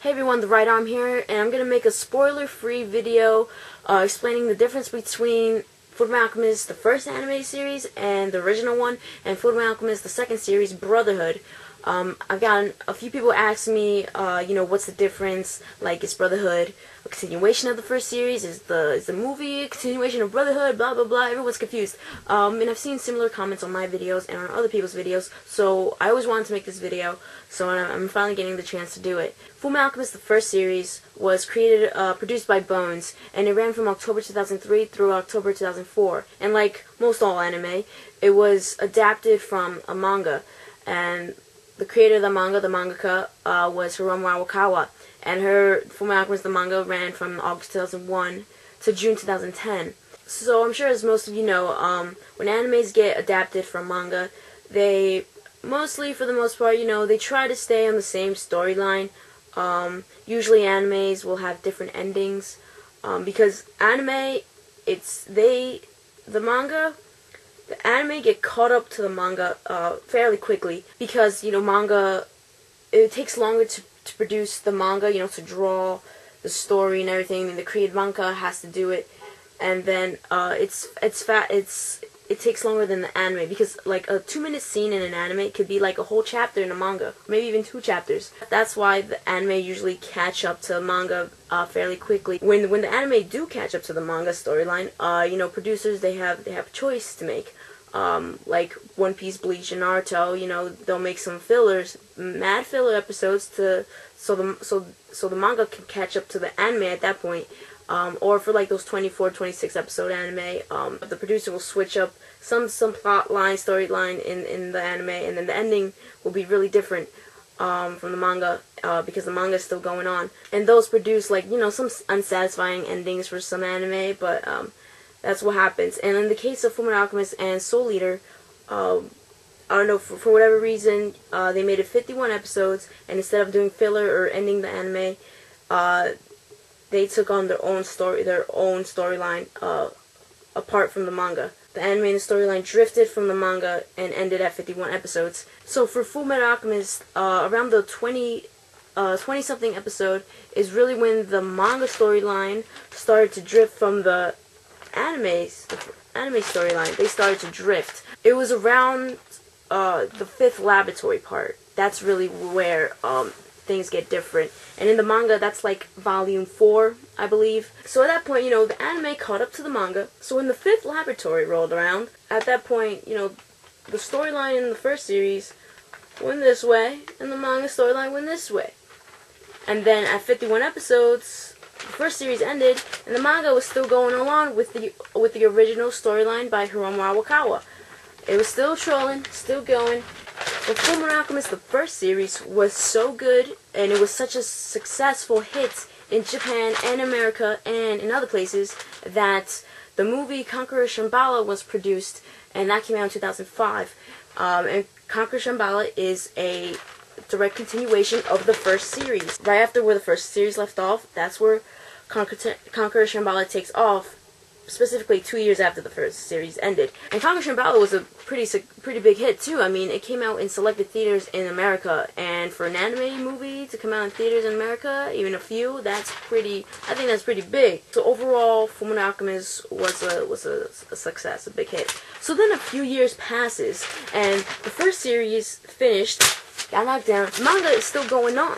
Hey everyone, the right arm here, and I'm going to make a spoiler-free video explaining the difference between Fullmetal Alchemist, the first anime series, and the original one, and Fullmetal Alchemist, the second series, Brotherhood. I've gotten a few people asking me, what's the difference? Like, is Brotherhood a continuation of the first series? Is the movie a continuation of Brotherhood? Blah, blah, blah. Everyone's confused. And I've seen similar comments on my videos and on other people's videos, so I always wanted to make this video, so I'm finally getting the chance to do it. Fullmetal Alchemist, the first series, was produced by Bones, and it ran from October 2003 through October 2004. And like most all anime, it was adapted from a manga, and the creator of the manga, the mangaka, was Hiromu Arakawa, and her Fullmetal Alchemist, the manga, ran from August 2001 to June 2010. So I'm sure, as most of you know, when animes get adapted from manga, they mostly, for the most part, they try to stay on the same storyline. Usually animes will have different endings, because anime, the anime get caught up to the manga fairly quickly, because manga, it takes longer to produce the manga, to draw the story and everything, and the creative manga has to do it, and then it takes longer than the anime, because like a 2-minute scene in an anime could be like a whole chapter in a manga, maybe even 2 chapters. That's why the anime usually catch up to the manga fairly quickly. When the anime do catch up to the manga storyline, producers, they have a choice to make. Like One Piece, Bleach, and Naruto, they'll make some fillers, mad filler episodes so the manga can catch up to the anime at that point. Or for like those 24, 26 episode anime, the producer will switch up some plot line, storyline in the anime, and then the ending will be really different from the manga, because the manga is still going on. And those produce like, some unsatisfying endings for some anime, but that's what happens. And in the case of Fullmetal Alchemist and Soul Eater, I don't know, for whatever reason, they made it 51 episodes, and instead of doing filler or ending the anime, they took on their own storyline apart from the manga. The anime and the storyline drifted from the manga and ended at 51 episodes. So for Fullmetal Alchemist, around the 20-something episode is really when the manga storyline started to drift from the anime storyline. They started to drift. It was around the 5th laboratory part. That's really where things get different. And in the manga, that's like volume 4, I believe. So at that point, the anime caught up to the manga. So when the 5th laboratory rolled around, at that point, the storyline in the first series went this way, and the manga storyline went this way. And then at 51 episodes, the first series ended, and the manga was still going along with the original storyline by Hiromu Arakawa. It was still trolling, still going. But Fullmetal Alchemist, the first series, was so good, and it was such a successful hit in Japan and America and in other places, that the movie Conqueror Shambhala was produced, and that came out in 2005. And Conqueror Shambhala is a direct continuation of the first series. Right after where the first series left off, that's where Conqueror Shambhala takes off, specifically 2 years after the first series ended. And Conqueror Shambhala was a pretty big hit too. I mean, it came out in selected theaters in America, and for an anime movie to come out in theaters in America, even a few, I think that's pretty big. So overall, Fullmetal Alchemist was a success, a big hit. So then a few years passes, and the first series finished, got knocked down. The manga is still going on.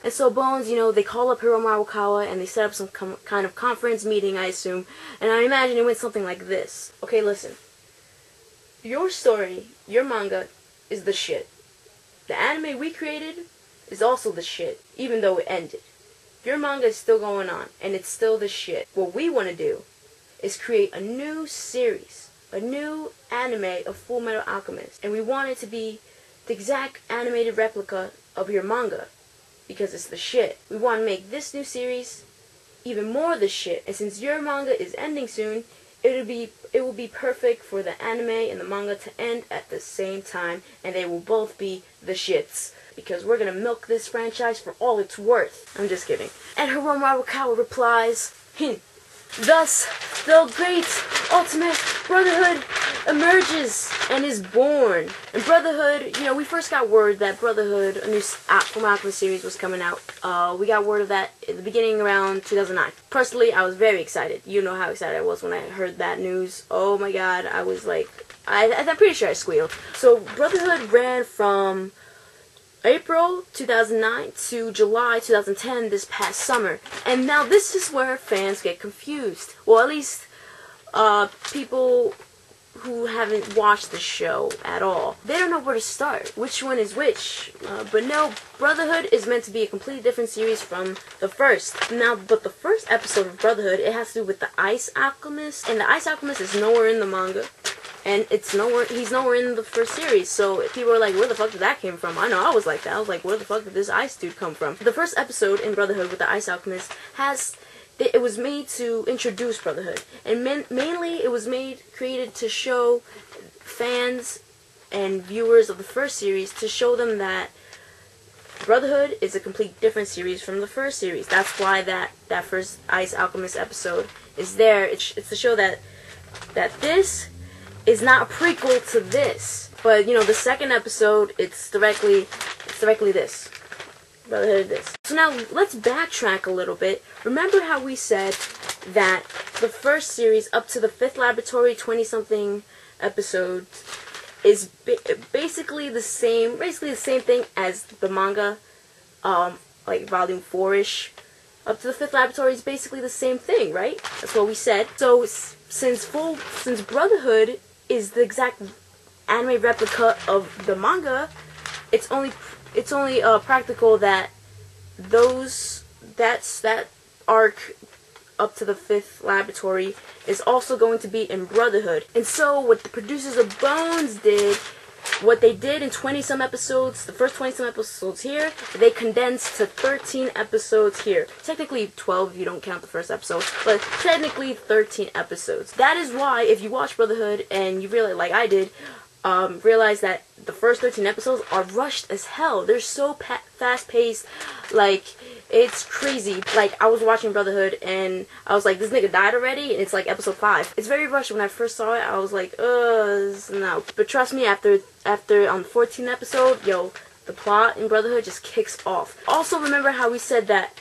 And so Bones, they call up Hiromu Arakawa, and they set up some kind of conference meeting, I assume. And I imagine it went something like this. Okay, listen. Your story, your manga, is the shit. The anime we created is also the shit, even though it ended. Your manga is still going on, and it's still the shit. What we want to do is create a new series, a new anime of Fullmetal Alchemist. And we want it to be the exact animated replica of your manga, because it's the shit. We want to make this new series even more the shit. And since your manga is ending soon, it will be perfect for the anime and the manga to end at the same time, and they will both be the shits, because we're gonna milk this franchise for all it's worth. I'm just kidding. And Hiromu Arakawa replies, Thus, the great ultimate Brotherhood emerges and is born. And Brotherhood, we first got word that Brotherhood, a new Full Alchemist series, was coming out. We got word of that at the beginning around 2009. Personally, I was very excited. You know how excited I was when I heard that news. Oh my god, I was like, I'm pretty sure I squealed. So Brotherhood ran from April 2009 to July 2010 this past summer. And now this is where fans get confused. Well, at least people who haven't watched the show at all. They don't know where to start, which one is which. But no, Brotherhood is meant to be a completely different series from the first. Now, but the first episode of Brotherhood, it has to do with the Ice Alchemist, and the Ice Alchemist is nowhere in the manga. And he's nowhere in the first series, so people are like, where the fuck did that came from? I know, I was like that. I was like, where the fuck did this ice dude come from? The first episode in Brotherhood with the Ice Alchemist it was made to introduce Brotherhood. And mainly it was created to show fans and viewers of the first series, to show them that Brotherhood is a complete different series from the first series. That's why that first Ice Alchemist episode is there. It's to show that this is not a prequel to this. But, the second episode, it's directly this. Brotherhood this. So now, let's backtrack a little bit. Remember how we said that the first series, up to the 5th laboratory, 20-something episodes, is basically the same thing as the manga, like volume 4-ish. Up to the 5th laboratory is basically the same thing, right? That's what we said. So, since Brotherhood is the exact anime replica of the manga, it's only practical that that arc up to the 5th laboratory is also going to be in Brotherhood. And so what the producers of Bones did, what they did in 20-some episodes, the first 20-some episodes here, they condensed to 13 episodes here. Technically 12 if you don't count the first episode, but technically 13 episodes. That is why, if you watch Brotherhood and you really, like I did, realize that the first 13 episodes are rushed as hell. They're so fast-paced, like, it's crazy. Like, I was watching Brotherhood, and I was like, this nigga died already? And it's like episode 5. It's very rushed. When I first saw it, I was like, no. But trust me, after on the 14th episode, the plot in Brotherhood just kicks off. Also, remember how we said that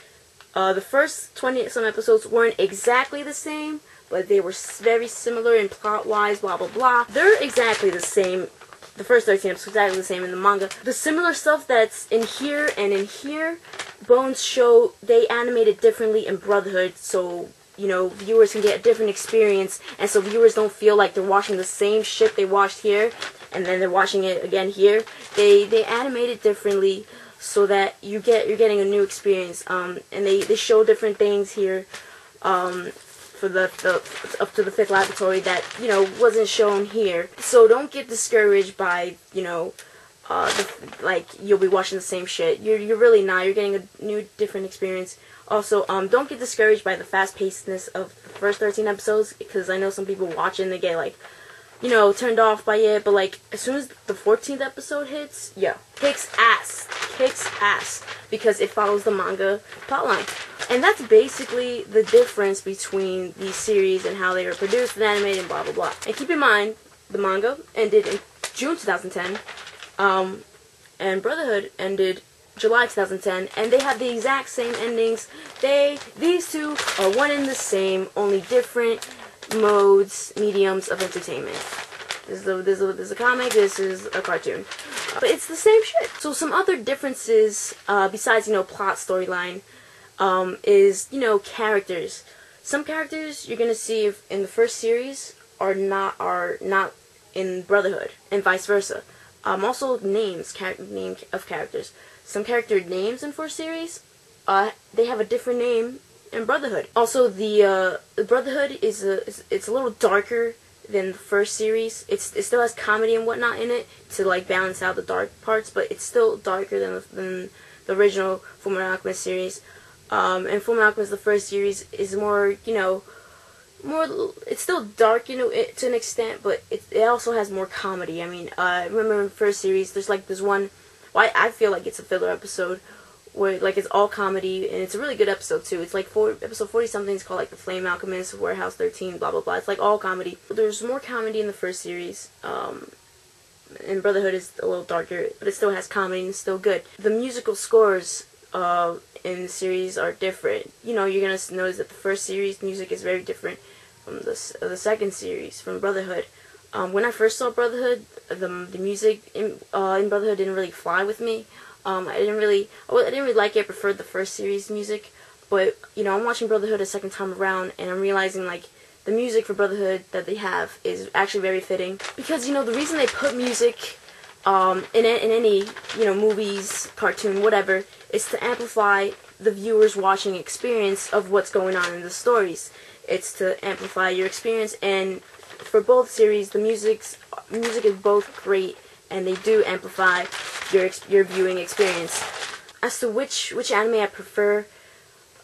the first 20-some episodes weren't exactly the same, but they were very similar in plot-wise, blah, blah, blah. They're exactly the same. The first 13 episodes are exactly the same in the manga. The similar stuff that's in here and in here, Bones show they animated differently in Brotherhood, so, viewers can get a different experience, and so viewers don't feel like they're watching the same shit they watched here, and then they're watching it again here. They animate it differently so that you're getting a new experience, and they show different things here, for the up to the 5th laboratory that wasn't shown here. So don't get discouraged by like you'll be watching the same shit. You're really not. You're getting a new different experience. Also, don't get discouraged by the fast-pacedness of the first 13 episodes, because I know some people watch it and they get like turned off by it, but like as soon as the 14th episode hits, kicks ass because it follows the manga plotline. And that's basically the difference between these series and how they were produced and animated and blah blah blah. And keep in mind, the manga ended in June 2010, and Brotherhood ended July 2010, and they have the exact same endings. These two are one and the same, only different mediums of entertainment. This is a comic, this is a cartoon. But it's the same shit. So some other differences, besides, plot storyline, is, characters. Some characters you're gonna see in the first series are not in Brotherhood, and vice versa. Also names, name of characters. Some character names in first series, they have a different name in Brotherhood. Also, the Brotherhood it's a little darker than the first series. It still has comedy and whatnot in it to like balance out the dark parts, but it's still darker than the original Fullmetal Alchemist series. And Fullmetal Alchemist, the first series, is more, it's still dark, to an extent, but it also has more comedy. I mean, I remember in the first series, there's one, I feel like it's a filler episode, where like it's all comedy, and it's a really good episode too. It's like episode 40 something. It's called like The Flame Alchemist, Warehouse 13, blah blah blah. It's like all comedy. There's more comedy in the first series. And Brotherhood is a little darker, but it still has comedy and it's still good. The musical scores in the series are different. You know, you're gonna notice that the first series music is very different from the second series, from Brotherhood. When I first saw Brotherhood, the music in Brotherhood didn't really fly with me. I didn't really like it. I preferred the first series music, but you know, I'm watching Brotherhood a second time around, and I'm realizing like the music for Brotherhood that they have is actually very fitting, because you know the reason they put music in any, you know, movies, cartoon, whatever, is to amplify the viewer's watching experience of what's going on in the stories. It's to amplify your experience, and for both series, the music is both great, and they do amplify your viewing experience. As to which anime I prefer,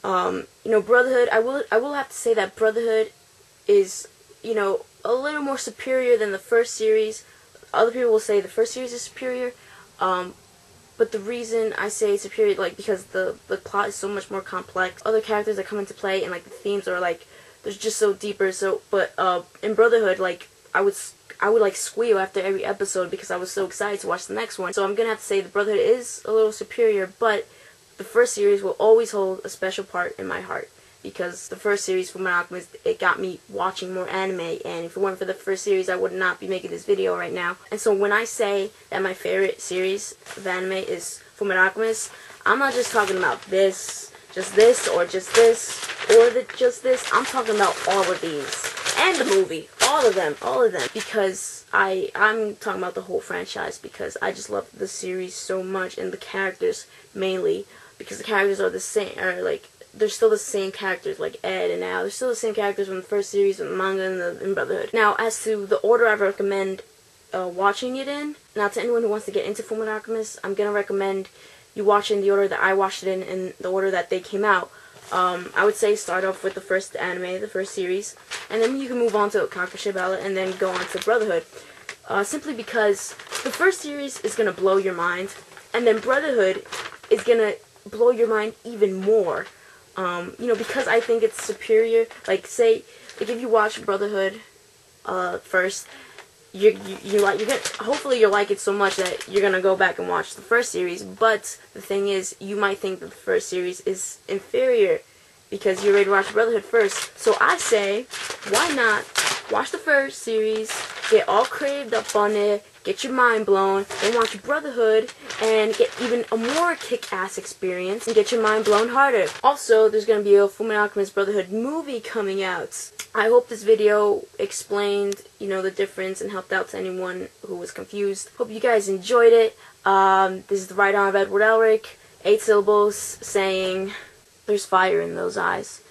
you know, Brotherhood, I will have to say that Brotherhood is, you know, a little more superior than the first series. Other people will say the first series is superior, but the reason I say superior, like, because the plot is so much more complex. Other characters that come into play, and like the themes are like, they're just so deeper. So, but in Brotherhood, like, I would like squeal after every episode because I was so excited to watch the next one. So I'm gonna have to say the Brotherhood is a little superior, but the first series will always hold a special part in my heart, because the first series, FMA and Alchemist, it got me watching more anime, and if it weren't for the first series, I would not be making this video right now. And so when I say that my favorite series of anime is FMA and Alchemist, I'm not just talking about this, just this, or just this, or just this. I'm talking about all of these, and the movie, all of them, because I'm talking about the whole franchise, because I just love the series so much, and the characters mainly, because the characters are the same, or like, they're still the same characters, like Ed and Al. They're still the same characters from the first series, from the manga, and Brotherhood. Now, as to the order I recommend watching it in, now to anyone who wants to get into FMA and Alchemist, I'm going to recommend you watch in the order that I watched it in, and the order that they came out. I would say start off with the first anime, the first series, and then you can move on to Kakusha Ballad, and then go on to Brotherhood. Simply because the first series is going to blow your mind, and then Brotherhood is going to blow your mind even more. You know, because I think it's superior. Like, say, like if you watch Brotherhood first, hopefully you'll like it so much that you're gonna go back and watch the first series. But the thing is, you might think that the first series is inferior because you already watched Brotherhood first. So I say, why not watch the first series, get all craved up on it, get your mind blown, then watch Brotherhood and get even a more kick-ass experience and get your mind blown harder. Also, there's going to be a FMA and Alchemist Brotherhood movie coming out. I hope this video explained, you know, the difference and helped out to anyone who was confused. Hope you guys enjoyed it. This is the right arm of Edward Elric, 8 syllables, saying, there's fire in those eyes.